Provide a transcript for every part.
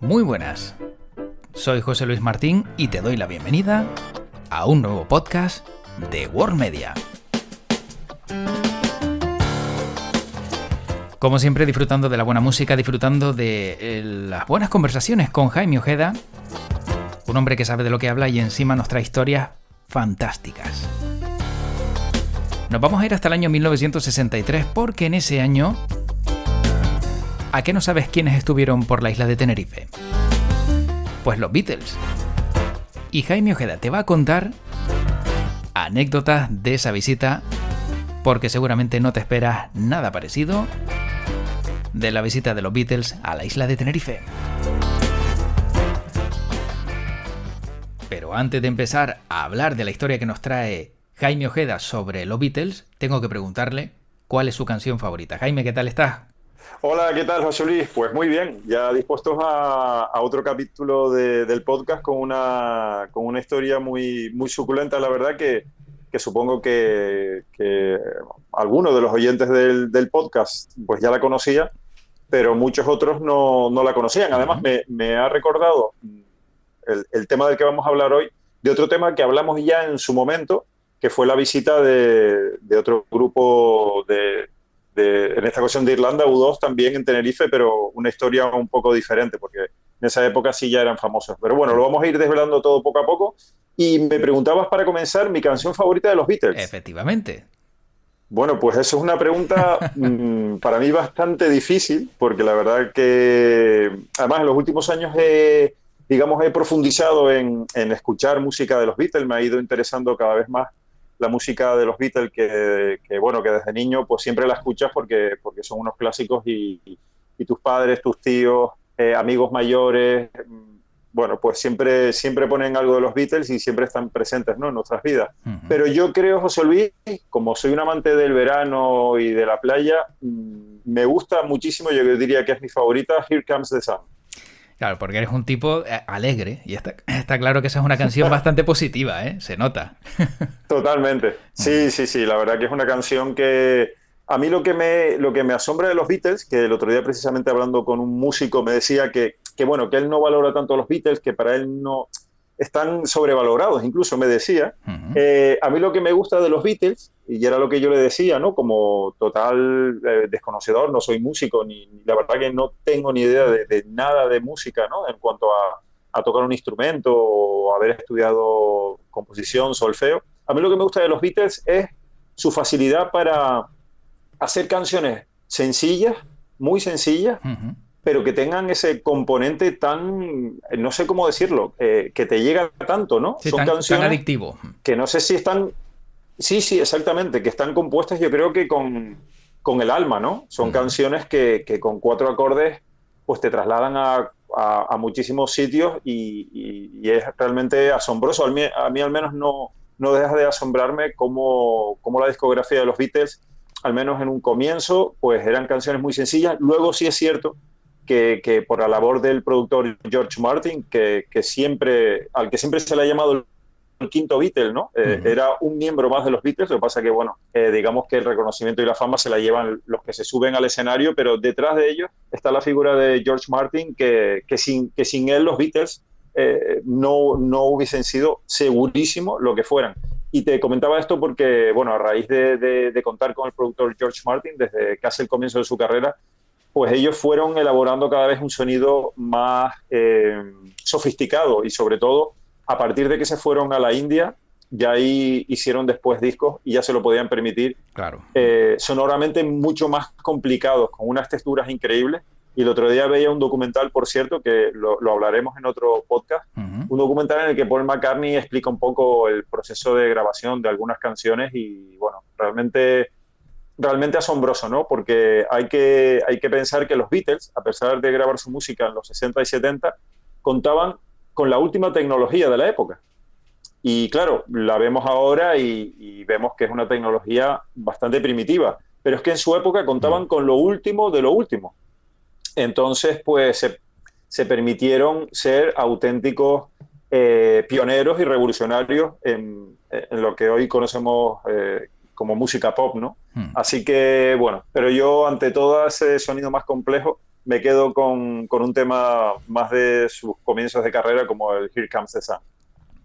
Muy buenas, soy José Luis Martín y te doy la bienvenida a un nuevo podcast de World Media. Como siempre, disfrutando de la buena música, disfrutando de las buenas conversaciones con Jaime Ojeda, un hombre que sabe de lo que habla y encima nos trae historias fantásticas. Nos vamos a ir hasta el año 1963 porque en ese año... ¿A qué no sabes quiénes estuvieron por la isla de Tenerife? Pues los Beatles. Y Jaime Ojeda te va a contar anécdotas de esa visita porque seguramente no te esperas nada parecido de la visita de los Beatles a la isla de Tenerife. Pero antes de empezar a hablar de la historia que nos trae Jaime Ojeda sobre los Beatles, tengo que preguntarle cuál es su canción favorita. Jaime, ¿qué tal estás? Hola, ¿qué tal, José Luis? Pues muy bien, ya dispuestos a otro capítulo del podcast con una historia muy suculenta, la verdad, que supongo que algunos de los oyentes del podcast pues ya la conocía, pero muchos otros no la conocían. Además, me ha recordado el tema del que vamos a hablar hoy, de otro tema que hablamos ya en su momento, que fue la visita de otro grupo en esta ocasión de Irlanda, U2, también en Tenerife, pero una historia un poco diferente, porque en esa época sí ya eran famosos. Pero bueno, lo vamos a ir desvelando todo poco a poco. Y me preguntabas para comenzar mi canción favorita de los Beatles. Efectivamente. Bueno, pues eso es una pregunta para mí bastante difícil, porque la verdad que, además, en los últimos años he profundizado en escuchar música de los Beatles, me ha ido interesando cada vez más la música de los Beatles que desde niño pues siempre la escuchas porque son unos clásicos y tus padres, tus tíos, amigos mayores, bueno, pues siempre ponen algo de los Beatles y siempre están presentes, ¿no?, en nuestras vidas. Uh-huh. Pero yo creo, José Luis, como soy un amante del verano y de la playa, me gusta muchísimo, yo diría que es mi favorita, Here Comes the Sun. Claro, porque eres un tipo alegre y está claro que esa es una canción bastante positiva, ¿eh? Se nota. Totalmente. Sí. La verdad que es una canción que... A mí lo que me asombra de los Beatles, que el otro día precisamente hablando con un músico me decía que él no valora tanto los Beatles, que para él no están sobrevalorados, incluso me decía. Uh-huh. A mí lo que me gusta de los Beatles, y era lo que yo le decía, ¿no?, como total desconocedor, no soy músico, ni la verdad que no tengo ni idea de nada de música, ¿no?, en cuanto a tocar un instrumento o haber estudiado composición, solfeo. A mí lo que me gusta de los Beatles es su facilidad para hacer canciones sencillas, muy sencillas, uh-huh, pero que tengan ese componente tan, no sé cómo decirlo, que te llega tanto, ¿no? Sí, son canciones tan adictivo. Que no sé si están... Sí, exactamente, que están compuestas yo creo que con el alma, ¿no? Son canciones que con 4 acordes pues te trasladan a muchísimos sitios y es realmente asombroso. A mí al menos no deja de asombrarme cómo la discografía de los Beatles, al menos en un comienzo, pues eran canciones muy sencillas. Luego sí es cierto que por la labor del productor George Martin, al que siempre se le ha llamado el quinto Beatle, ¿no? Uh-huh. Era un miembro más de los Beatles, lo que pasa que, bueno, digamos que el reconocimiento y la fama se la llevan los que se suben al escenario, pero detrás de ellos está la figura de George Martin, que sin él los Beatles no hubiesen sido segurísimo lo que fueran. Y te comentaba esto porque, bueno, a raíz de contar con el productor George Martin, desde casi el comienzo de su carrera, pues ellos fueron elaborando cada vez un sonido más sofisticado y sobre todo a partir de que se fueron a la India, ya ahí hicieron después discos y ya se lo podían permitir. Claro. Sonoramente mucho más complicados, con unas texturas increíbles. Y el otro día veía un documental, por cierto, que lo hablaremos en otro podcast, uh-huh, un documental en el que Paul McCartney explica un poco el proceso de grabación de algunas canciones y, bueno, realmente asombroso, ¿no? Porque hay que pensar que los Beatles, a pesar de grabar su música en los 60 y 70, contaban con la última tecnología de la época. Y claro, la vemos ahora y vemos que es una tecnología bastante primitiva, pero es que en su época contaban con lo último de lo último. Entonces, pues se permitieron ser auténticos pioneros y revolucionarios en lo que hoy conocemos como música pop, ¿no? Así que, bueno, pero yo ante todo ese sonido más complejo me quedo con un tema más de sus comienzos de carrera, como el Here Comes the Sun.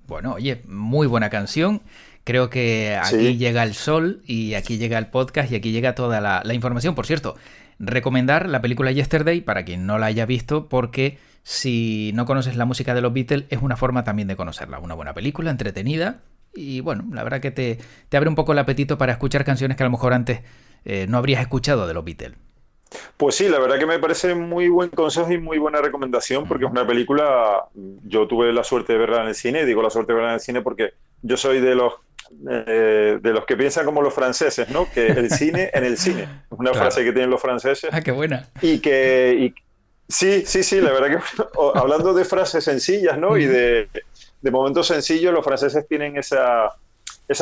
Bueno, oye, muy buena canción. Creo que aquí Sí, llega el sol y aquí llega el podcast y aquí llega toda la información. Por cierto, recomendar la película Yesterday para quien no la haya visto, porque si no conoces la música de los Beatles es una forma también de conocerla. Una buena película, entretenida y bueno, la verdad que te abre un poco el apetito para escuchar canciones que a lo mejor antes no habrías escuchado de los Beatles. pues sí, la verdad que me parece muy buen consejo y muy buena recomendación porque es una película, yo tuve la suerte de verla en el cine, y digo la suerte de verla en el cine porque yo soy de los que piensan como los franceses, ¿no? Que el cine en el cine, es una Claro. frase que tienen los franceses Ah, qué buena. sí, sí, sí, la verdad que hablando de frases sencillas, ¿no? Y de momentos sencillos, los franceses tienen esa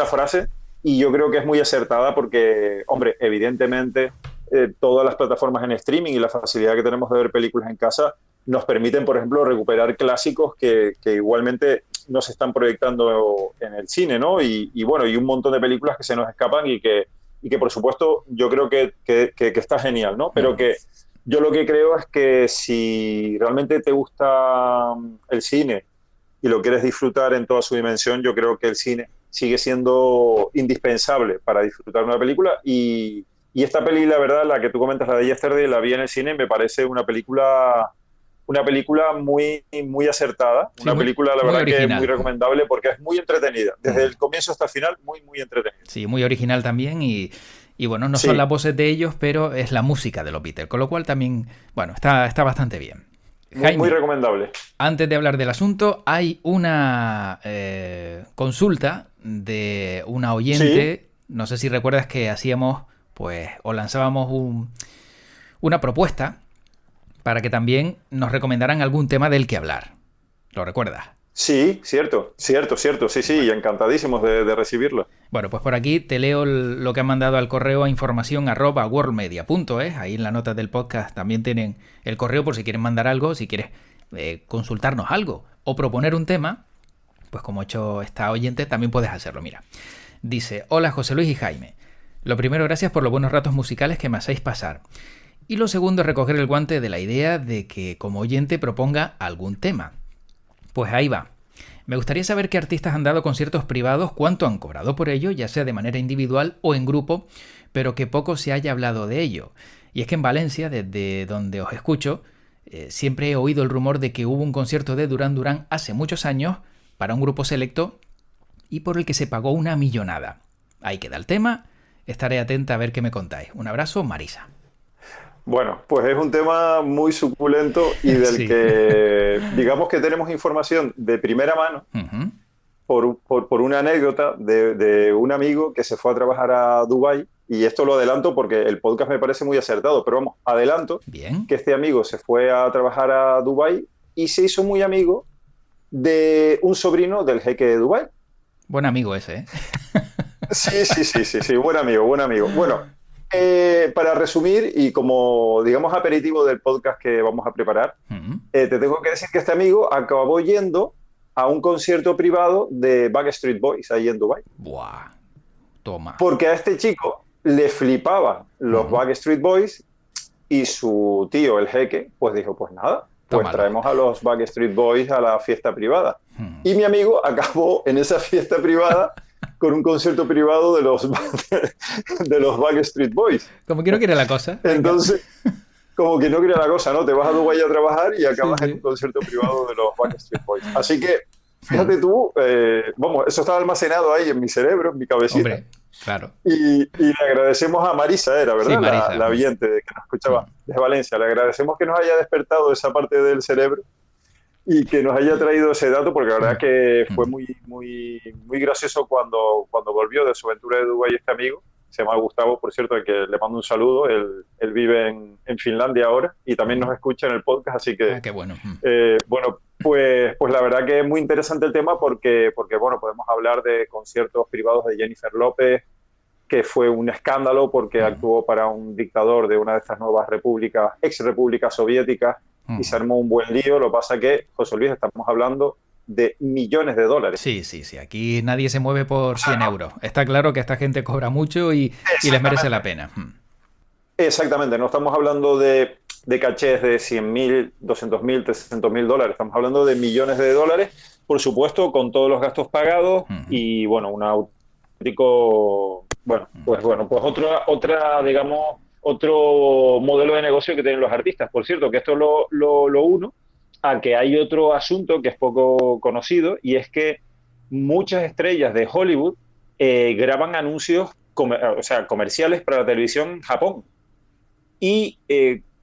frase y yo creo que es muy acertada porque, hombre, evidentemente todas las plataformas en streaming y la facilidad que tenemos de ver películas en casa nos permiten, por ejemplo, recuperar clásicos que igualmente no se están proyectando en el cine, ¿no? Y bueno, y un montón de películas que se nos escapan y que por supuesto, yo creo que está genial, ¿no? Pero que yo lo que creo es que si realmente te gusta el cine y lo quieres disfrutar en toda su dimensión, yo creo que el cine sigue siendo indispensable para disfrutar una película y esta peli, la verdad, la que tú comentas, la de Yesterday, la vi en el cine y me parece una película muy, muy acertada, Sí, una película, la muy verdad, que es muy original. recomendable porque es muy entretenida, desde el comienzo hasta el final, muy, muy entretenida. Sí, muy original también y bueno, no son Sí, las voces de ellos, pero es la música de los Beatles, con lo cual también, bueno, está bastante bien. muy, muy Jaime, recomendable. antes de hablar del asunto, hay una consulta de una Sí, oyente, no sé si recuerdas que hacíamos, pues, o lanzábamos una propuesta para que también nos recomendaran algún tema del que hablar. ¿Lo recuerdas? sí, cierto, cierto, cierto, sí, sí, y Bueno, encantadísimos de recibirlo. Bueno, pues por aquí te leo lo que han mandado al correo a información@worldmedia.es. Ahí en la nota del podcast también tienen el correo por si quieren mandar algo, si quieres consultarnos algo o proponer un tema, pues como ha hecho esta oyente, también puedes hacerlo. Mira, dice: hola José Luis y Jaime. Lo primero, gracias por los buenos ratos musicales que me hacéis pasar. Y lo segundo, recoger el guante de la idea de que como oyente proponga algún tema. Pues ahí va. Me gustaría saber qué artistas han dado conciertos privados, cuánto han cobrado por ello, ya sea de manera individual o en grupo, pero que poco se haya hablado de ello. Y es que en Valencia, desde donde os escucho, siempre he oído el rumor de que hubo un concierto de Duran Duran hace muchos años para un grupo selecto y por el que se pagó una millonada. Ahí queda el tema. Estaré atenta a ver qué me contáis. Un abrazo, Marisa. Bueno, pues es un tema muy suculento y del Sí. que digamos que tenemos información de primera mano Ujú. por una anécdota de un amigo que se fue a trabajar a Dubái y esto lo adelanto porque el podcast me parece muy acertado, pero vamos, adelanto Bien. que este amigo se fue a trabajar a Dubái y se hizo muy amigo de un sobrino del jeque de Dubái. Buen amigo ese, ¿eh? Sí, sí, sí, sí, sí, buen amigo, buen amigo. Bueno, para resumir y como, digamos, aperitivo del podcast que vamos a preparar, Ujú. te tengo que decir que este amigo acabó yendo a un concierto privado de Backstreet Boys ahí en Dubái. Buah. Toma. Porque a este chico le flipaban los Ujú. Backstreet Boys y su tío, el jeque, pues dijo, pues nada, pues Tómalo. traemos a los Backstreet Boys a la fiesta privada. Ujú. Y mi amigo acabó en esa fiesta privada con un concierto privado de los Backstreet Boys. Como que no quiere la cosa. Venga. Entonces, como que no quería la cosa, ¿no? Te vas a Dubái a trabajar y Sí, acabas en un sí. concierto privado de los Backstreet Boys. Así que, Ujú. fíjate tú, vamos, eso estaba almacenado ahí en mi cerebro, en mi cabecita. Hombre, claro. Y le agradecemos a Marisa, era Sí, verdad, Marisa. la oyente que nos escuchaba Ujú. desde Valencia. Le agradecemos que nos haya despertado esa parte del cerebro y que nos haya traído ese dato, porque la verdad que fue Ujú. muy, muy, muy gracioso cuando volvió de su aventura de Dubái este amigo. Se llama Gustavo, por cierto, al que le mando un saludo. Él vive en Finlandia ahora y también nos Ujú. escucha en el podcast, así que, Ah, qué bueno. Ujú. bueno, pues la verdad que es muy interesante el tema porque bueno, podemos hablar de conciertos privados de Jennifer López, que fue un escándalo porque Ujú. actuó para un dictador de una de estas nuevas repúblicas, ex repúblicas soviéticas, y se Ujú. armó un buen lío. Lo que pasa que, José Luis, estamos hablando de millones de dólares. Sí, sí, sí. Aquí nadie se mueve por O sea, 100 no, euros. Está claro que esta gente cobra mucho y les merece la exactamente, pena. Ujú. exactamente, no estamos hablando de de cachés de 100.000, 200.000, 300.000 dólares. Estamos hablando de millones de dólares, por supuesto, con todos los gastos pagados y, bueno, un auténtico, pues otra, digamos, otro modelo de negocio que tienen los artistas. Por cierto, que esto lo uno a que hay otro asunto que es poco conocido, y es que muchas estrellas de Hollywood graban anuncios comerciales para la televisión en Japón. Y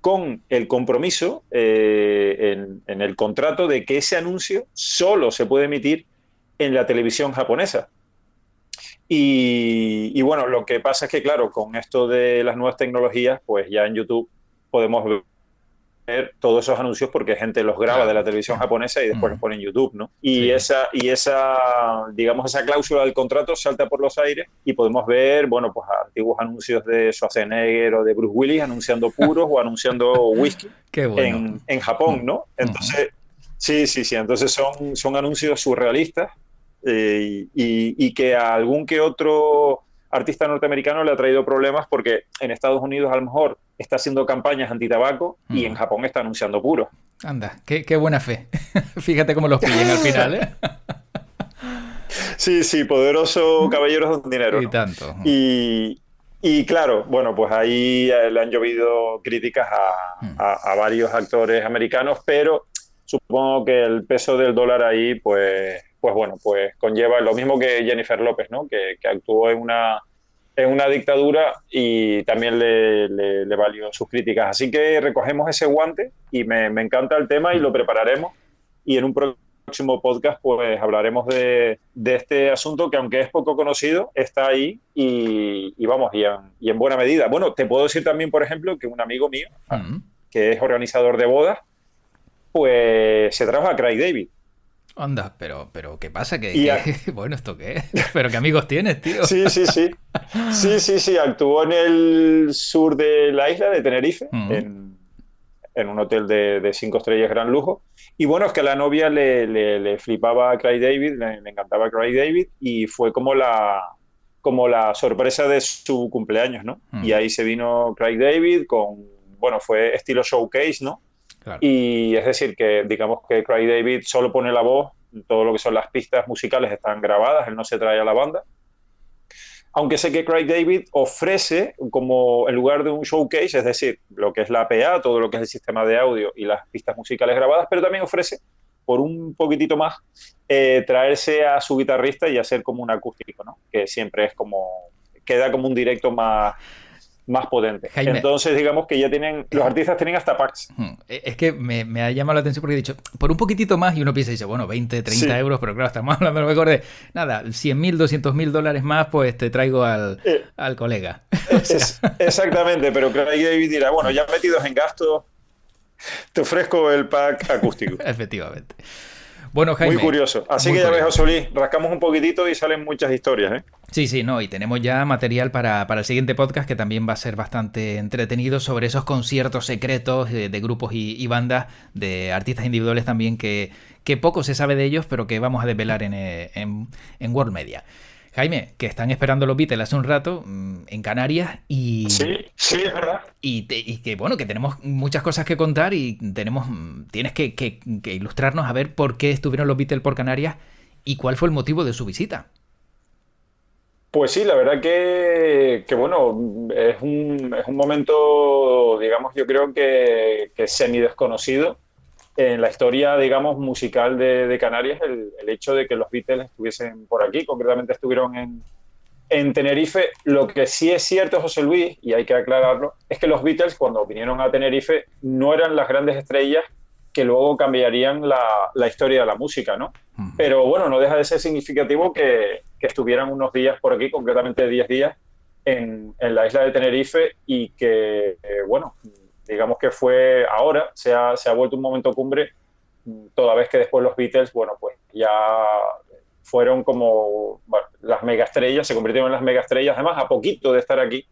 con el compromiso en el contrato de que ese anuncio solo se puede emitir en la televisión japonesa. Y bueno, lo que pasa es que, claro, con esto de las nuevas tecnologías, pues ya en YouTube podemos ver todos esos anuncios porque gente los graba de la televisión japonesa y después los pone en YouTube, ¿no? Y esa, digamos, esa cláusula del contrato salta por los aires y podemos ver, bueno, pues antiguos anuncios de Schwarzenegger o de Bruce Willis anunciando puros o anunciando whisky en Japón, ¿no? Entonces, sí, entonces son anuncios surrealistas y que a algún que otro artista norteamericano le ha traído problemas porque en Estados Unidos a lo mejor está haciendo campañas antitabaco y en Japón está anunciando puros. Anda, qué buena fe. Fíjate cómo los pillan al final, ¿eh? Sí, poderoso caballeros con dinero, ¿no? Y tanto. Y claro, bueno, pues ahí le han llovido críticas a varios actores americanos, pero supongo que el peso del dólar ahí, pues conlleva lo mismo que Jennifer López, ¿no? Que actuó en una dictadura y también le valió sus críticas. Así que recogemos ese guante y me encanta el tema y lo prepararemos. Y en un próximo podcast pues hablaremos de este asunto que, aunque es poco conocido, está ahí y en buena medida. Bueno, te puedo decir también, por ejemplo, que un amigo mío, que es organizador de bodas, pues se trajo a Craig David. Anda, pero ¿qué pasa? Bueno, ¿esto qué es? ¿Pero qué amigos tienes, tío? Sí. Actuó en el sur de la isla de Tenerife, en un hotel de 5 estrellas gran lujo. Y bueno, es que a la novia le flipaba a Craig David, le encantaba a Craig David, y fue como la sorpresa de su cumpleaños, ¿no? Y ahí se vino Craig David fue estilo showcase, ¿no? Claro. Y es decir, que digamos que Craig David solo pone la voz, todo lo que son las pistas musicales están grabadas, él no se trae a la banda. Aunque sé que Craig David ofrece, como en lugar de un showcase, es decir, lo que es la PA, todo lo que es el sistema de audio y las pistas musicales grabadas, pero también ofrece, por un poquitito más, traerse a su guitarrista y hacer como un acústico, ¿no? Que siempre es queda como un directo más potente. Jaime, entonces, digamos que ya los artistas tienen hasta packs. Es que me ha llamado la atención porque he dicho, por un poquitito más, y uno piensa y dice, bueno, 20, 30 euros, pero claro, estamos hablando a lo mejor de, nada, 100.000, 200.000 dólares más, pues te traigo al colega. Exactamente, pero Craig David dirá, bueno, ya metidos en gastos, te ofrezco el pack acústico. Efectivamente. Bueno, Jaime. Muy curioso. Así que ya ves, José Luis, rascamos un poquitito y salen muchas historias, ¿eh? Sí, no, y tenemos ya material para el siguiente podcast que también va a ser bastante entretenido sobre esos conciertos secretos de grupos y bandas, de artistas individuales también que poco se sabe de ellos, pero que vamos a desvelar en World Media. Jaime, que están esperando los Beatles hace un rato en Canarias y... Sí, es verdad. Y que bueno, que tenemos muchas cosas que contar y tienes que ilustrarnos a ver por qué estuvieron los Beatles por Canarias y cuál fue el motivo de su visita. Pues sí, la verdad que bueno, es un momento, digamos, yo creo que semi desconocido en la historia, digamos, musical de Canarias, el hecho de que los Beatles estuviesen por aquí. Concretamente estuvieron en Tenerife. Lo que sí es cierto, José Luis, y hay que aclararlo, es que los Beatles, cuando vinieron a Tenerife, no eran las grandes estrellas que luego cambiarían la historia de la música, ¿no? Pero bueno, no deja de ser significativo que estuvieran unos días por aquí, concretamente 10 días, en la isla de Tenerife, y que, bueno, digamos que ahora se ha vuelto un momento cumbre, toda vez que después los Beatles, bueno, pues ya fueron como las megaestrellas, se convirtieron en las megaestrellas, además a poquito de estar aquí,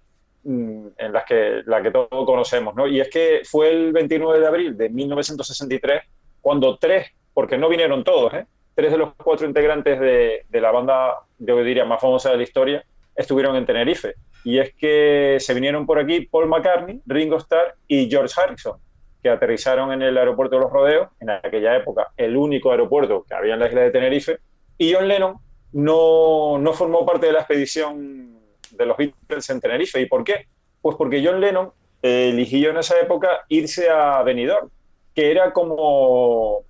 en la que todos conocemos, ¿no? Y es que fue el 29 de abril de 1963 cuando porque no vinieron todos, 3 de los 4 integrantes de la banda, yo diría, más famosa de la historia, estuvieron en Tenerife. Y es que se vinieron por aquí Paul McCartney, Ringo Starr y George Harrison. que aterrizaron en el aeropuerto de Los Rodeos, en aquella época el único aeropuerto que había en la isla de Tenerife, y John Lennon no formó parte de la expedición de los Beatles en Tenerife. ¿Y por qué? Pues porque John Lennon eligió en esa época irse a Benidorm, que era como,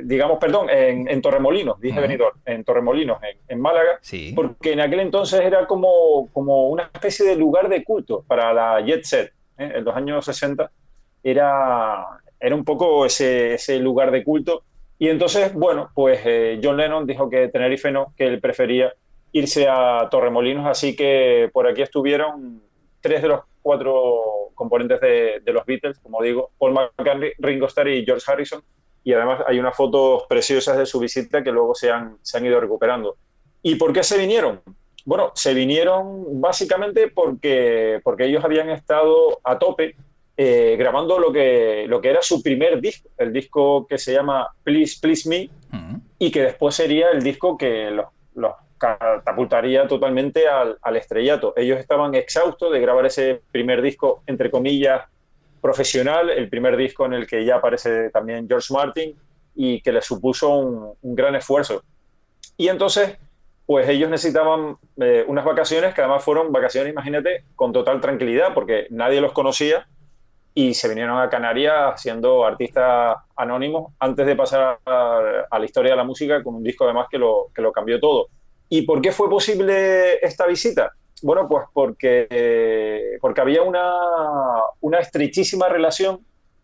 digamos, perdón, en Torremolinos, dije Benidorm, en Torremolinos, en Málaga, Sí. porque en aquel entonces era como una especie de lugar de culto para la jet set. En los años 60 era un poco ese lugar de culto. Y entonces, bueno, pues John Lennon dijo que Tenerife no, que él prefería irse a Torremolinos, así que por aquí estuvieron 3 de los 4 componentes de los Beatles, como digo, Paul McCartney, Ringo Starr y George Harrison, y además hay unas fotos preciosas de su visita que luego se han ido recuperando. ¿Y por qué se vinieron? Bueno, se vinieron básicamente porque ellos habían estado a tope grabando lo que era su primer disco, el disco que se llama Please Please Me, y que después sería el disco que los catapultaría totalmente al estrellato. Ellos estaban exhaustos de grabar ese primer disco, entre comillas, profesional, el primer disco en el que ya aparece también George Martin y que les supuso un gran esfuerzo. Y entonces, pues ellos necesitaban unas vacaciones que además fueron vacaciones, imagínate, con total tranquilidad, porque nadie los conocía, y se vinieron a Canarias siendo artistas anónimos antes de pasar a la historia de la música con un disco además que lo cambió todo. ¿Y por qué fue posible esta visita? Bueno, pues porque había una estrechísima relación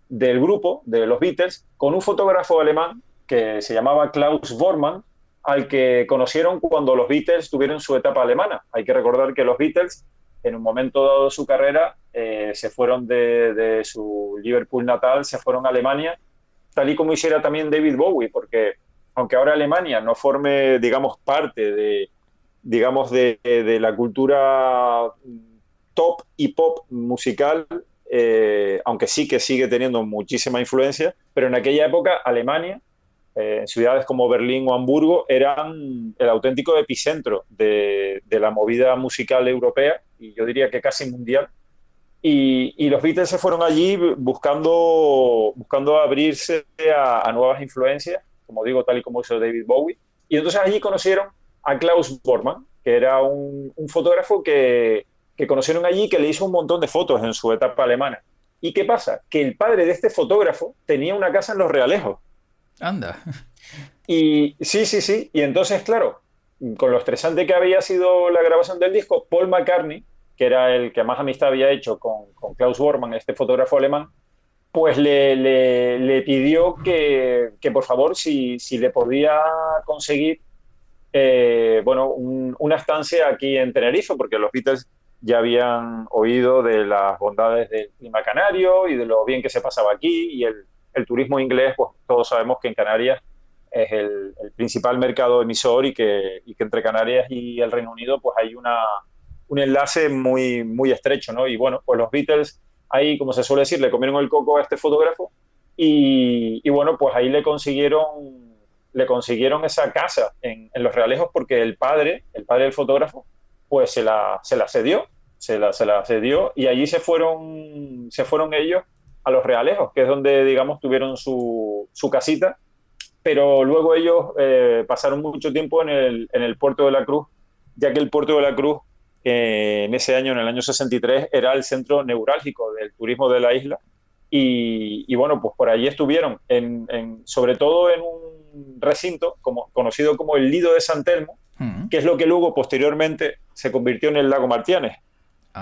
del grupo, de los Beatles, con un fotógrafo alemán que se llamaba Klaus Bormann, al que conocieron cuando los Beatles tuvieron su etapa alemana. Hay que recordar que los Beatles, en un momento dado de su carrera, se fueron de su Liverpool natal, se fueron a Alemania, tal y como hiciera también David Bowie, porque aunque ahora Alemania no forme, digamos, parte de la cultura top y pop musical, aunque sí que sigue teniendo muchísima influencia, pero en aquella época Alemania, en ciudades como Berlín o Hamburgo, eran el auténtico epicentro de la movida musical europea, y yo diría que casi mundial. Y los Beatles se fueron allí buscando abrirse a nuevas influencias, como digo, tal y como hizo David Bowie. Y entonces allí conocieron a Klaus Bormann, que era un fotógrafo que conocieron allí, que le hizo un montón de fotos en su etapa alemana. ¿Y qué pasa? Que el padre de este fotógrafo tenía una casa en Los Realejos. Anda. Y sí. Y entonces, claro, con lo estresante que había sido la grabación del disco, Paul McCartney, que era el que más amistad había hecho con Klaus Bormann, este fotógrafo alemán, pues le pidió que por favor, si le podía conseguir una estancia aquí en Tenerife, porque los Beatles ya habían oído de las bondades del clima canario y de lo bien que se pasaba aquí, y el turismo inglés, pues todos sabemos que en Canarias es el principal mercado emisor, y que entre Canarias y el Reino Unido pues hay un enlace muy, muy estrecho, ¿no? Y bueno, pues los Beatles ahí, como se suele decir, le comieron el coco a este fotógrafo, y bueno, pues ahí le consiguieron esa casa en Los Realejos, porque el padre del fotógrafo, pues se la cedió, y allí se fueron ellos a Los Realejos, que es donde, digamos, tuvieron su casita, pero luego ellos pasaron mucho tiempo en el Puerto de la Cruz, ya que el Puerto de la Cruz, en ese año, en el año 63, era el centro neurálgico del turismo de la isla, y bueno, pues por allí estuvieron, sobre todo en un recinto conocido como el Lido de San Telmo, que es lo que luego, posteriormente, se convirtió en el Lago Martianes.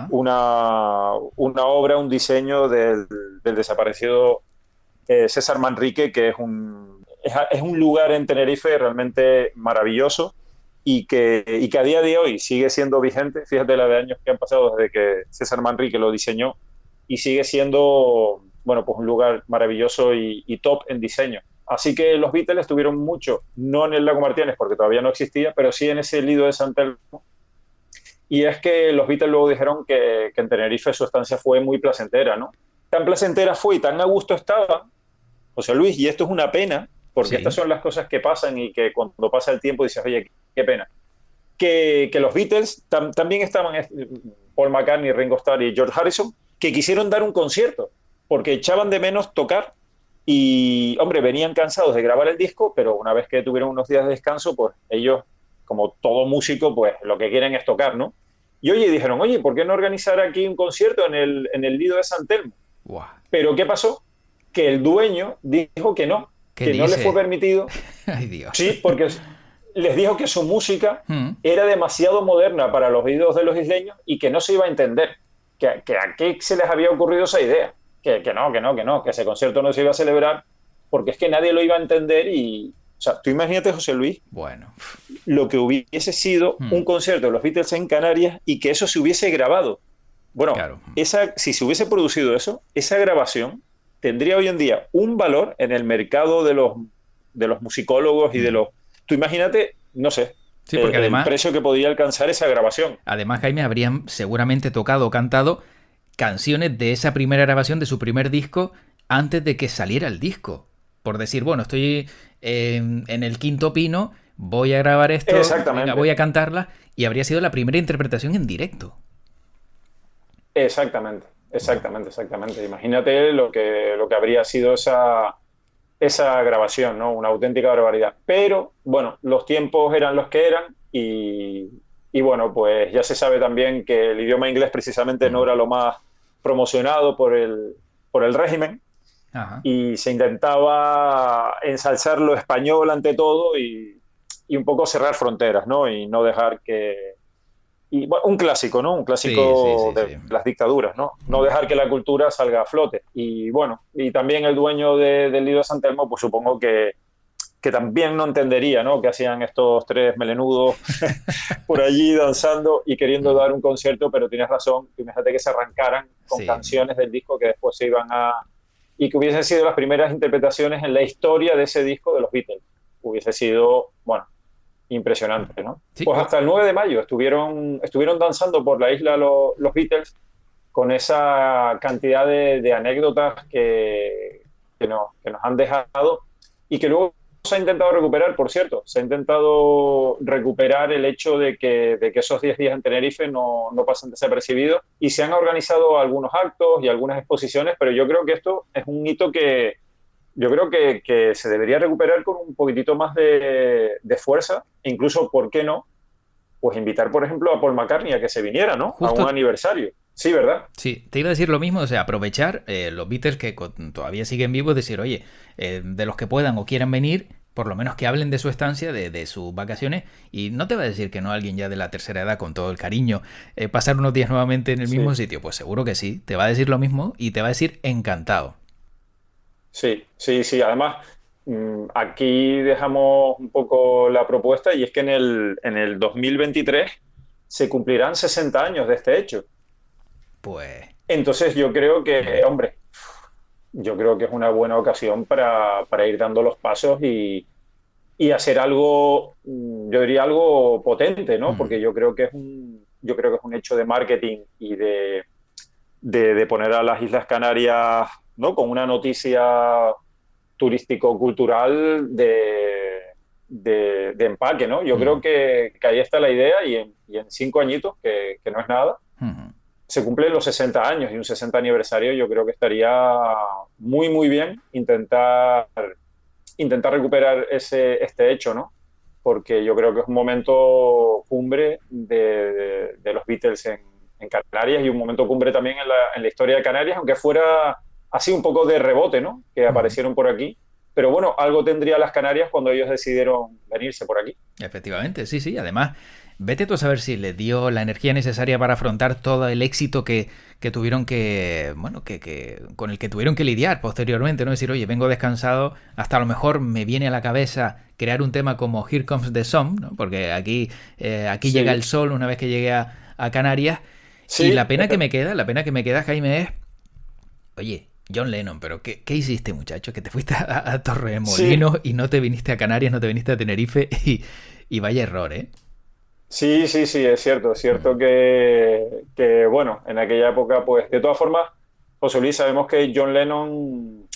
Una obra, un diseño del desaparecido César Manrique, que es un lugar en Tenerife realmente maravilloso, y que a día de hoy sigue siendo vigente. Fíjate la de años que han pasado desde que César Manrique lo diseñó, y sigue siendo, bueno, pues un lugar maravilloso y top en diseño. Así que los Beatles estuvieron mucho, no en el Lago Martianes porque todavía no existía, pero sí en ese Lido de San Telmo. Y es que los Beatles luego dijeron que en Tenerife su estancia fue muy placentera, ¿no? Tan placentera fue y tan a gusto estaba, José Luis, y esto es una pena, porque estas son las cosas que pasan, y que cuando pasa el tiempo dices, oye, qué pena. Que los Beatles también estaban, Paul McCartney, Ringo Starr y George Harrison, que quisieron dar un concierto porque echaban de menos tocar y, hombre, venían cansados de grabar el disco, pero una vez que tuvieron unos días de descanso, pues ellos, como todo músico, pues lo que quieren es tocar, ¿no? Y oye, dijeron, oye, ¿por qué no organizar aquí un concierto en el Lido de San Telmo? Guau. Pero ¿qué pasó? Que el dueño dijo ¿Qué que no le fue dice? permitido. Ay, Dios. Sí, porque les dijo que su música Mm. era demasiado moderna para los oídos de los isleños y que no se iba a entender, que a qué se les había ocurrido esa idea, que ese concierto no se iba a celebrar porque es que nadie lo iba a entender y, o sea, tú imagínate, José Luis, Bueno. lo que hubiese sido Mm. un concierto de los Beatles en Canarias y que eso se hubiese grabado. Bueno, Claro. si se hubiese producido eso, esa grabación tendría hoy en día un valor en el mercado de los musicólogos y de Mm. los... Tú imagínate, no sé, Sí, porque el además, precio que podía alcanzar esa grabación. Jaime, habrían seguramente tocado o cantado canciones de esa primera grabación de su primer disco antes de que saliera el disco. Por decir, bueno, estoy en el Quinto Pino, voy a grabar esto, venga, voy Exactamente, a cantarla, y habría sido la primera interpretación en directo. exactamente, Wow. exactamente, exactamente. Imagínate lo que habría sido esa grabación, ¿no? Una auténtica barbaridad. Pero, bueno, los tiempos eran los que eran y bueno, pues ya se sabe también que el idioma inglés precisamente no Mm. era lo más promocionado por el régimen Ajá. y se intentaba ensalzar lo español ante todo y un poco cerrar fronteras, ¿no? Y no dejar que... Y, bueno, un clásico, ¿no? Un Sí, sí, clásico sí, de sí. las dictaduras, ¿no? No Mm. dejar que la cultura salga a flote. Y bueno, y también el dueño del Lido de San Telmo, pues supongo que también no entendería, ¿no? Que hacían estos tres melenudos por allí danzando y queriendo Mm. dar un concierto, pero tienes razón, imagínate que se arrancaran con Sí. canciones del disco que después se iban a... y que hubiesen sido las primeras interpretaciones en la historia de ese disco de los Beatles. Hubiese sido, bueno, Mm. impresionante, ¿no? Sí, Pues hasta el 9 de mayo estuvieron danzando por la isla los Beatles con esa cantidad de anécdotas que nos han dejado y que luego se ha intentado recuperar, por cierto, se ha intentado recuperar el hecho de que esos 10 días en Tenerife no pasan desapercibidos y se han organizado algunos actos y algunas exposiciones, pero yo creo que esto es un hito que yo creo que se debería recuperar con un poquitito más de fuerza, e incluso, ¿por qué no? Pues invitar, por ejemplo, a Paul McCartney a que se viniera, ¿no? A un justo. aniversario. Sí, ¿verdad? Sí, te iba a decir lo mismo, o sea, aprovechar los Beatles que todavía siguen vivos, decir, oye, de los que puedan o quieran venir, por lo menos que hablen de su estancia, de sus vacaciones, y no te va a decir que no alguien ya de la tercera edad, con todo el cariño, pasar unos días nuevamente en el mismo Sí, sitio, pues seguro que sí, te va a decir lo mismo y te va a decir encantado. sí, sí, sí. Además, aquí dejamos un poco la propuesta y es que en el 2023 se cumplirán 60 años de este hecho. Pues... Entonces yo creo mm, que, hombre, yo creo que es una buena ocasión para ir dando los pasos y hacer algo, yo diría algo potente, ¿no? mm, Porque yo creo que es un hecho de marketing y de poner a las Islas Canarias, ¿no? Con una noticia turístico-cultural de empaque, ¿no? Yo creo mm, que ahí está la idea y en 5 añitos, que no es nada, mm. se cumplen los 60 años y un 60 aniversario yo creo que estaría muy, muy bien intentar recuperar este hecho, ¿no? Porque yo creo que es un momento cumbre de los Beatles en Canarias y un momento cumbre también en la historia de Canarias, aunque fuera así un poco de rebote, ¿no? Que Mm. aparecieron por aquí. Pero bueno, algo tendría las Canarias cuando ellos decidieron venirse por aquí. Efectivamente, sí, sí. Además, vete tú a saber si les dio la energía necesaria para afrontar todo el éxito que tuvieron que, bueno, con el que tuvieron que lidiar posteriormente, ¿no? Decir, oye, vengo descansado, hasta a lo mejor me viene a la cabeza crear un tema como Here Comes the Sun, ¿no? Porque aquí llega el Sí, sol una vez que llegué a Canarias. Y sí, la pena que me queda, Jaime, es, oye, John Lennon, pero ¿qué hiciste, muchacho? Que te fuiste a sí, Torremolinos y no te viniste a Canarias, no te viniste a Tenerife y vaya error, ¿eh? sí, sí, sí, es cierto Mm, que, bueno, en aquella época, pues, de todas formas, José Luis, sabemos que John Lennon,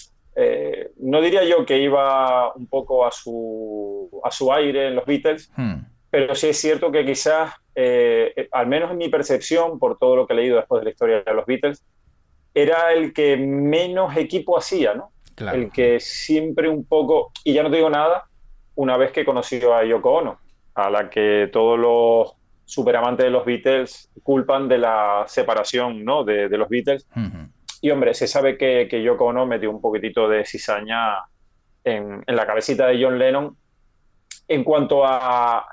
no diría yo que iba un poco a su aire en los Beatles, mm, pero sí es cierto que quizás, al menos en mi percepción, por todo lo que he leído después de la historia de los Beatles, era el que menos equipo hacía, ¿no? Claro. El que siempre un poco, y ya no te digo nada, una vez que conoció a Yoko Ono, a la que todos los superamantes de los Beatles culpan de la separación, ¿no? de los Beatles. Ujú. Y hombre, se sabe que Yoko Ono metió un poquitito de cizaña en la cabecita de John Lennon en cuanto a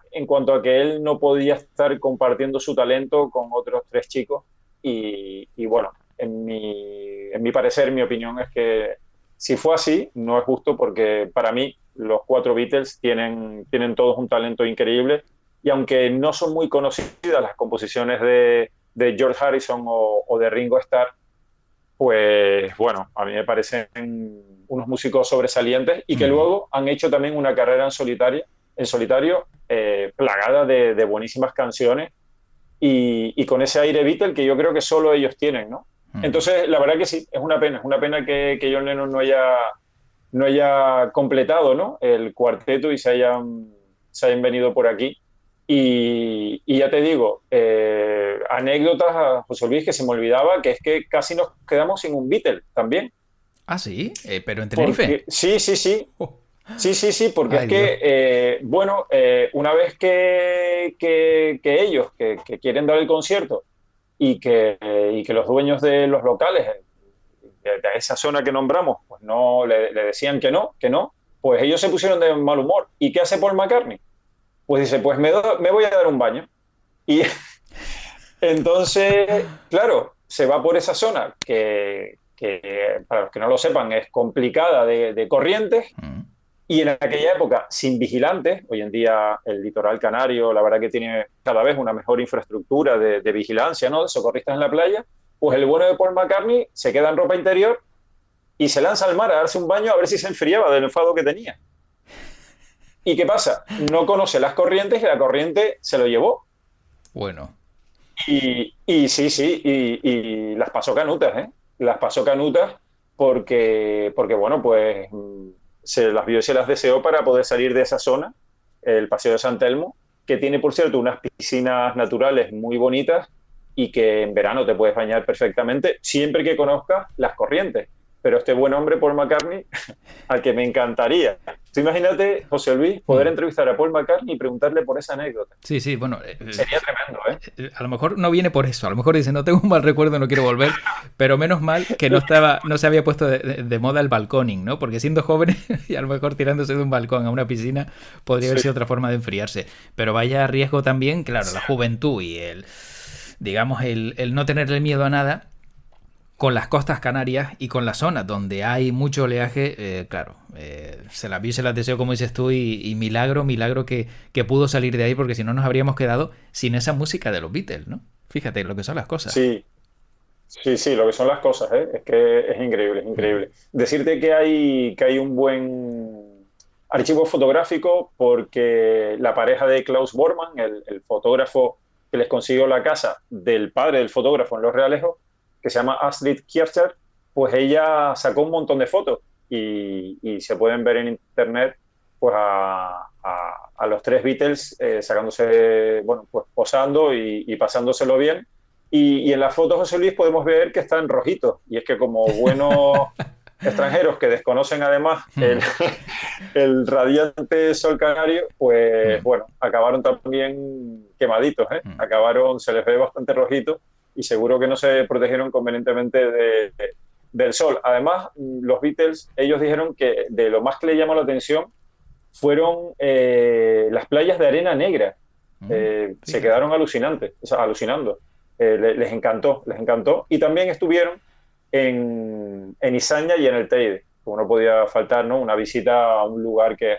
que él no podía estar compartiendo su talento con otros tres chicos. Y bueno, en mi parecer, mi opinión es que si fue así, no es justo porque para mí los cuatro Beatles tienen todos un talento increíble y aunque no son muy conocidas las composiciones de George Harrison o de Ringo Starr, pues bueno, a mí me parecen unos músicos sobresalientes y que Ujú. luego han hecho también una carrera en solitario, plagada de buenísimas canciones y con ese aire Beatle que yo creo que solo ellos tienen, ¿no? Ujú. Entonces, la verdad que sí, es una pena que John Lennon no haya completado, ¿no? El cuarteto y se hayan venido por aquí. Y ya te digo, anécdotas a José Luis que se me olvidaba, que es que casi nos quedamos sin un Beatle también. Ah, sí, pero en Tenerife. Porque, sí, sí, sí, Oh, sí, sí, sí, porque es ay, Dios. que, bueno, una vez que ellos que quieren dar el concierto y que los dueños de los locales de esa zona que nombramos, pues no le decían que no, pues ellos se pusieron de mal humor. ¿Y qué hace Paul McCartney? Pues dice, pues me voy a dar un baño. Y entonces, claro, se va por esa zona que, para los que no lo sepan, es complicada de corrientes Mm. y en aquella época sin vigilantes. Hoy en día el litoral canario, la verdad que tiene cada vez una mejor infraestructura de vigilancia, ¿no? De socorristas en la playa. Pues el bueno de Paul McCartney se queda en ropa interior y se lanza al mar a darse un baño a ver si se enfriaba del enfado que tenía. ¿Y qué pasa? No conoce las corrientes y la corriente se lo llevó. Bueno, Y sí, sí, y las pasó canutas, ¿eh? Las pasó canutas porque bueno, pues se las vio y se las deseó para poder salir de esa zona, el Paseo de San Telmo, que tiene, por cierto, unas piscinas naturales muy bonitas y que en verano te puedes bañar perfectamente, siempre que conozcas las corrientes. Pero este buen hombre, Paul McCartney, al que me encantaría. Tú imagínate, José Luis, poder mm. entrevistar a Paul McCartney y preguntarle por esa anécdota. Sí, sí, bueno, Sería tremendo, ¿eh? a lo mejor no viene por eso, a lo mejor dice, no tengo un mal recuerdo, no quiero volver, pero menos mal que no se había puesto de moda el balconing, ¿no? Porque siendo joven y a lo mejor tirándose de un balcón a una piscina podría haber Sí. sido otra forma de enfriarse. Pero vaya riesgo también, claro, la juventud y digamos, el no tenerle miedo a nada con las costas canarias y con la zona donde hay mucho oleaje, claro, se las vio y se las deseo, como dices tú, y milagro, milagro que pudo salir de ahí, porque si no nos habríamos quedado sin esa música de los Beatles, ¿no? Fíjate lo que son las cosas. Sí, sí, sí, lo que son las cosas, ¿eh? Es que es increíble, es Mm. increíble. Decirte que hay un buen archivo fotográfico porque la pareja de Klaus Bormann, el fotógrafo que les consiguió la casa del padre del fotógrafo en Los Realejos, que se llama Astrid Kirchner, pues ella sacó un montón de fotos y se pueden ver en internet pues a los tres Beatles sacándose, bueno, pues posando y pasándoselo bien. Y en las fotos, José Luis, podemos ver que están rojitos. Y es que como buenos extranjeros que desconocen además el, Mm. el radiante sol canario, pues Mm. bueno, acabaron también quemaditos, ¿eh? Mm. Acabaron, se les ve bastante rojitos y seguro que no se protegieron convenientemente del sol. Además, los Beatles, ellos dijeron que de lo más que le llamó la atención fueron las playas de arena negra. Mm. Se Fíjate. quedaron alucinantes, o sea, alucinando. Les encantó, les encantó. Y también estuvieron en Izaña y en el Teide, como no podía faltar, ¿no? Una visita a un lugar que es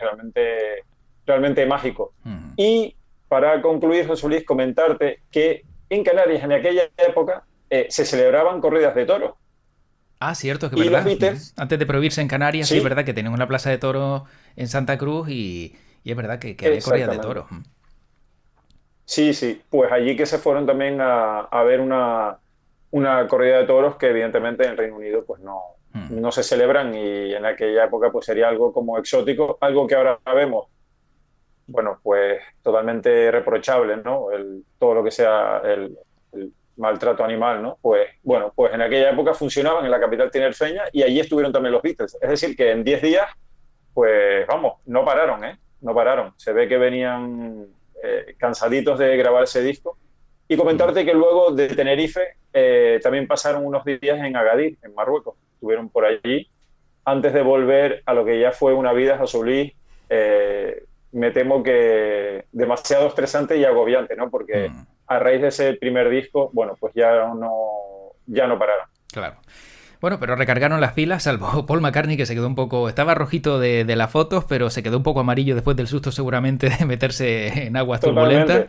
realmente mágico. Mm. Y para concluir, José Luis, comentarte que en Canarias en aquella época se celebraban corridas de toros. Ah, cierto, que es Y los verdad. Mm. Beatles, Antes de prohibirse en Canarias, sí es sí, verdad que tenían una plaza de toros en Santa Cruz y es verdad que había corridas de exactamente. toros. Mm. Sí, sí, pues allí que se fueron también a ver una corrida de toros que evidentemente en el Reino Unido pues no, Mm. no se celebran y en aquella época pues sería algo como exótico, algo que ahora vemos, bueno, pues totalmente reprochable, ¿no? Todo lo que sea maltrato animal, ¿no? Pues bueno, pues en aquella época funcionaban en la capital tinerfeña y allí estuvieron también los Beatles. Es decir, que en 10 días, pues vamos, no pararon, ¿eh? No pararon. Se ve que venían cansaditos de grabar ese disco. Y comentarte que luego de Tenerife también pasaron unos días en Agadir, en Marruecos. Estuvieron por allí antes de volver a lo que ya fue una vida, José Luis, me temo que demasiado estresante y agobiante, ¿no? Porque a raíz de ese primer disco, bueno, pues ya no pararon. Claro. Bueno, pero recargaron las pilas, salvo Paul McCartney, que se quedó un poco... Estaba rojito de las fotos, pero se quedó un poco amarillo después del susto seguramente de meterse en aguas turbulentas.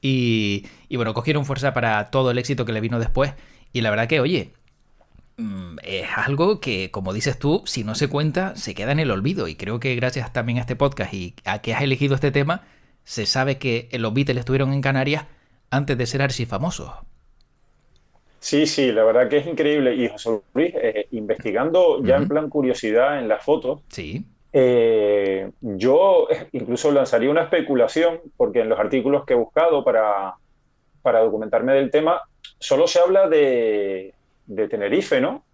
Y bueno, cogieron fuerza para todo el éxito que le vino después. Y la verdad que, oye, es algo que, como dices tú, si no se cuenta, se queda en el olvido. Y creo que gracias también a este podcast y a que has elegido este tema, se sabe que los Beatles estuvieron en Canarias antes de ser archifamosos. Sí, sí, la verdad que es increíble. Y José Luis, investigando ya en plan curiosidad en las fotos, sí. Yo incluso lanzaría una especulación, porque en los artículos que he buscado para documentarme del tema, solo se habla de Tenerife, ¿no?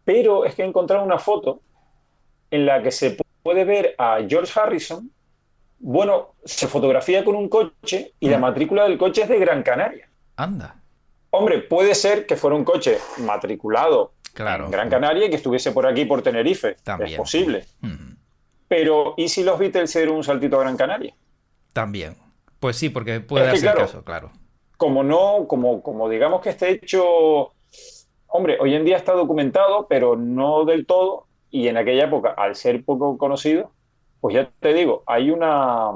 Pero es que he encontrado una foto en la que se puede ver a George Harrison, bueno, se fotografía con un coche y la matrícula del coche es de Gran Canaria. Anda. Hombre, puede ser que fuera un coche matriculado claro, en Gran Canaria y que estuviese por aquí, por Tenerife. También. Es posible. Pero, ¿y si los Beatles se dieron un saltito a Gran Canaria? También. Pues sí, porque puede darse el caso, claro. Como digamos que este hecho, hombre, hoy en día está documentado, pero no del todo, y en aquella época, al ser poco conocido, pues ya te digo, hay una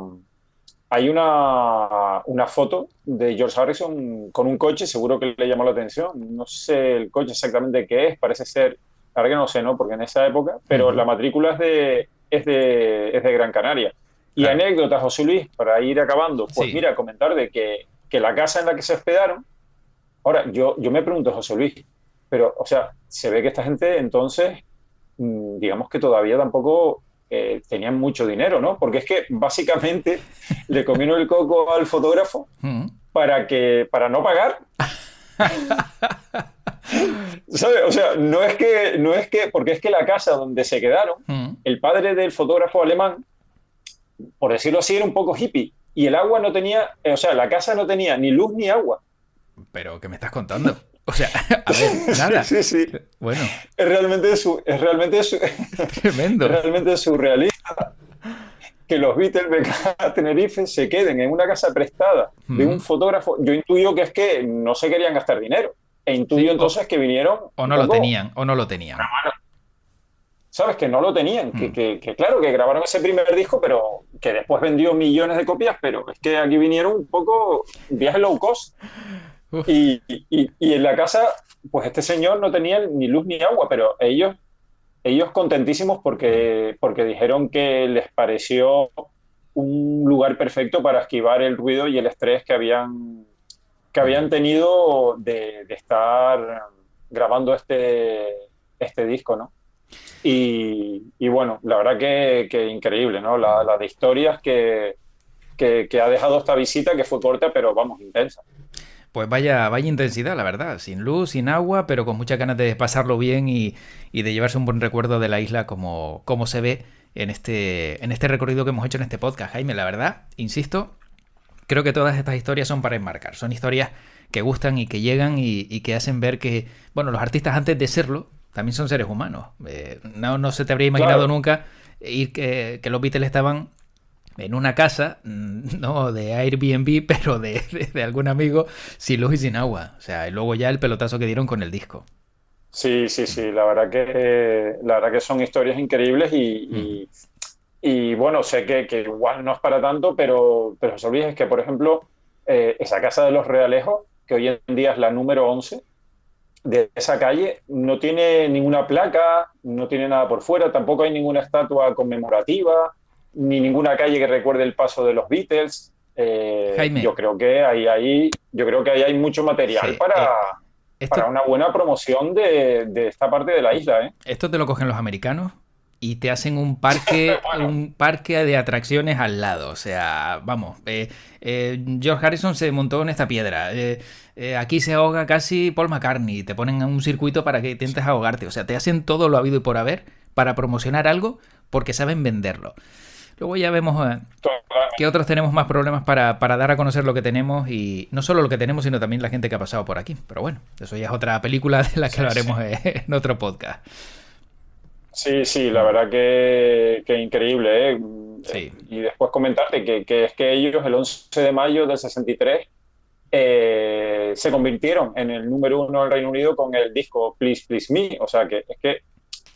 foto de George Harrison con un coche, seguro que le llamó la atención, no sé el coche exactamente qué es, parece ser, la verdad que no sé, ¿no? Porque en esa época, pero la matrícula es de Gran Canaria. Y claro. Anécdotas, José Luis, para ir acabando, pues sí. mira, comentar de que la casa en la que se hospedaron, ahora, yo me pregunto, José Luis, pero, o sea, se ve que esta gente entonces, digamos que todavía tampoco tenían mucho dinero, ¿no? Porque es que básicamente le comieron el coco al fotógrafo para no pagar. ¿Sabes? O sea, no es que, porque es que la casa donde se quedaron, el padre del fotógrafo alemán, por decirlo así, era un poco hippie. Y el agua no tenía, o sea, la casa no tenía ni luz ni agua. ¿Pero qué me estás contando? O sea, a ver, nada. Sí. Bueno. Es realmente tremendo. Es realmente surrealista que los Beatles de Tenerife se queden en una casa prestada de un fotógrafo. Yo intuyo que es que no se querían gastar dinero. E intuyo entonces que vinieron... O no lo tenían. ¿Sabes? Que no lo tenían. Que claro, que grabaron ese primer disco, pero que después vendió millones de copias, pero es que aquí vinieron un poco viaje low cost. Y en la casa, pues este señor no tenía ni luz ni agua, pero ellos contentísimos porque dijeron que les pareció un lugar perfecto para esquivar el ruido y el estrés que habían tenido de estar grabando este disco, ¿no? Y bueno, la verdad que increíble, ¿no? La de historias que ha dejado esta visita, que fue corta, pero vamos, intensa. Pues vaya intensidad, la verdad. Sin luz, sin agua, pero con muchas ganas de pasarlo bien y de llevarse un buen recuerdo de la isla como se ve en este recorrido que hemos hecho en este podcast. Jaime, la verdad, insisto, creo que todas estas historias son para enmarcar. Son historias que gustan y que llegan y que hacen ver que, bueno, los artistas antes de serlo también son seres humanos. No se te habría imaginado nunca que los Beatles estaban en una casa, no de Airbnb, pero de algún amigo, sin luz y sin agua. O sea, y luego ya el pelotazo que dieron con el disco. Sí. La verdad que son historias increíbles y bueno, sé que igual no es para tanto, pero José Luis, es que, por ejemplo, esa casa de los Realejos, que hoy en día es la número 11, de esa calle, no tiene ninguna placa, no tiene nada por fuera, tampoco hay ninguna estatua conmemorativa, ni ninguna calle que recuerde el paso de los Beatles. Jaime, yo creo que ahí hay mucho material para una buena promoción de esta parte de la isla, ¿eh? Esto te lo cogen los americanos y te hacen un parque de atracciones al lado. O sea, vamos, George Harrison se montó en esta piedra. Aquí se ahoga casi Paul McCartney. Te ponen un circuito para que intentes ahogarte. O sea, te hacen todo lo habido y por haber para promocionar algo porque saben venderlo. Luego ya vemos que otros tenemos más problemas para dar a conocer lo que tenemos, y no solo lo que tenemos, sino también la gente que ha pasado por aquí. Pero bueno, eso ya es otra película de la que hablaremos en otro podcast. Sí, la verdad que increíble, ¿eh? Sí. Y después comentarte que es que ellos el 11 de mayo del 63 se convirtieron en el número 1 del Reino Unido con el disco Please Please Me. O sea, que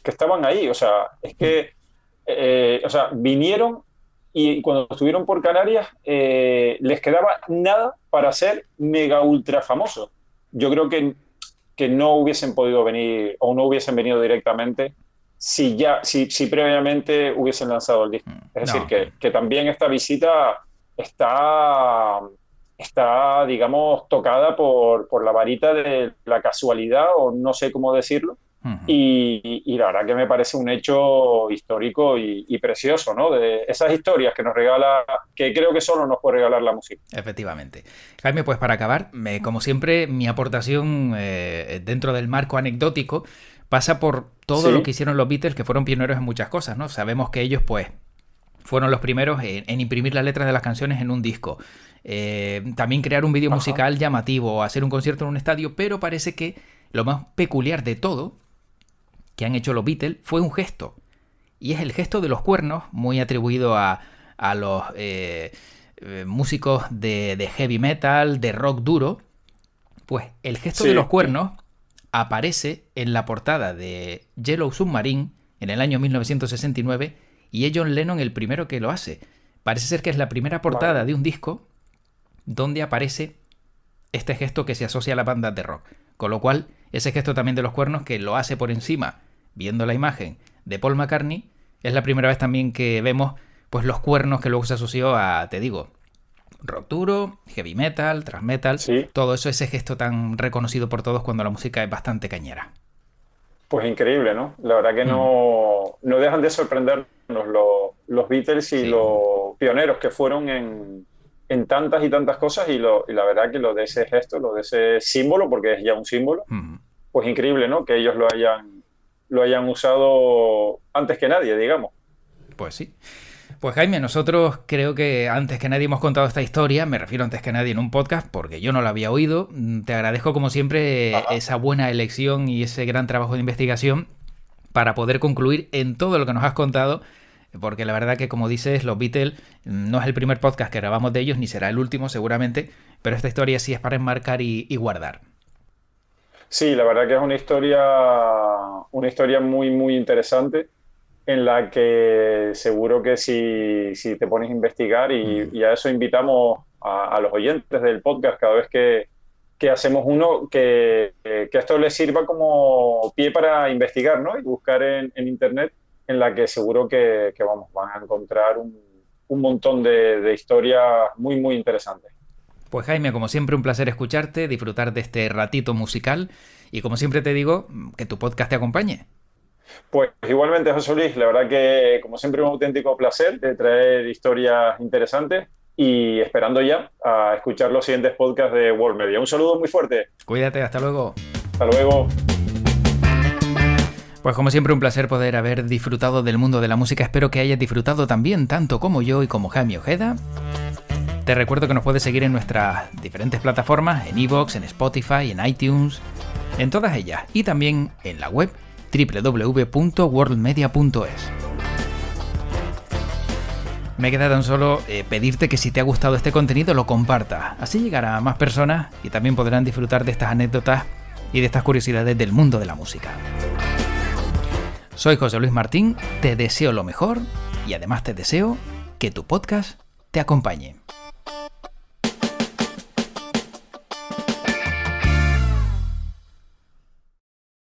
estaban ahí. O sea, es que vinieron y cuando estuvieron por Canarias les quedaba nada para ser mega ultra famosos. Yo creo que no hubiesen podido venir o no hubiesen venido directamente si previamente hubiesen lanzado el disco. Es decir, que también esta visita está, digamos, tocada por la varita de la casualidad, o no sé cómo decirlo. Y la verdad que me parece un hecho histórico y precioso, ¿no? De esas historias que nos regala, que creo que solo nos puede regalar la música. Efectivamente. Jaime, pues para acabar, como siempre, mi aportación dentro del marco anecdótico pasa por todo lo que hicieron los Beatles, que fueron pioneros en muchas cosas, ¿no? Sabemos que ellos, pues, fueron los primeros en imprimir las letras de las canciones en un disco. También crear un vídeo musical llamativo, hacer un concierto en un estadio, pero parece que lo más peculiar de todo que han hecho los Beatles fue un gesto. Y es el gesto de los cuernos, muy atribuido a los músicos de heavy metal, de rock duro. Pues el gesto de los cuernos aparece en la portada de Yellow Submarine en el año 1969, y es John Lennon el primero que lo hace. Parece ser que es la primera portada de un disco donde aparece este gesto que se asocia a la banda de rock. Con lo cual, ese gesto también de los cuernos, que lo hace por encima, viendo la imagen de Paul McCartney, es la primera vez también que vemos pues los cuernos, que luego se asoció a, te digo, rock duro, heavy metal, thrash metal, todo eso, ese gesto tan reconocido por todos cuando la música es bastante cañera. Pues increíble, ¿no? La verdad que no dejan de sorprendernos los Beatles y los pioneros que fueron en tantas y tantas cosas, y la verdad que lo de ese gesto, lo de ese símbolo, porque es ya un símbolo, pues increíble, ¿no? Que ellos lo hayan usado antes que nadie, digamos. Pues sí. Pues Jaime, nosotros creo que antes que nadie hemos contado esta historia, me refiero antes que nadie en un podcast, porque yo no la había oído. Te agradezco como siempre esa buena elección y ese gran trabajo de investigación para poder concluir en todo lo que nos has contado, porque la verdad que, como dices, los Beatles no es el primer podcast que grabamos de ellos, ni será el último seguramente, pero esta historia sí es para enmarcar y guardar. Sí, la verdad que es una historia muy, muy interesante, en la que seguro que si te pones a investigar, y a eso invitamos a los oyentes del podcast cada vez que hacemos uno, que esto les sirva como pie para investigar, ¿no? Y buscar en internet, en la que seguro que van a encontrar un montón de historias muy, muy interesantes. Pues Jaime, como siempre, un placer escucharte, disfrutar de este ratito musical, y como siempre te digo, que tu podcast te acompañe. Pues igualmente, José Luis, la verdad que como siempre un auténtico placer de traer historias interesantes, y esperando ya a escuchar los siguientes podcasts de World Media. Un saludo muy fuerte. Cuídate, hasta luego. Hasta luego. Pues como siempre, un placer poder haber disfrutado del mundo de la música. Espero que hayas disfrutado también, tanto como yo y como Jaime Ojeda. Te recuerdo que nos puedes seguir en nuestras diferentes plataformas, en iVoox, en Spotify, en iTunes, en todas ellas, y también en la web www.worldmedia.es. Me queda tan solo pedirte que si te ha gustado este contenido lo compartas, así llegará a más personas y también podrán disfrutar de estas anécdotas y de estas curiosidades del mundo de la música. Soy José Luis Martín, te deseo lo mejor y además te deseo que tu podcast te acompañe.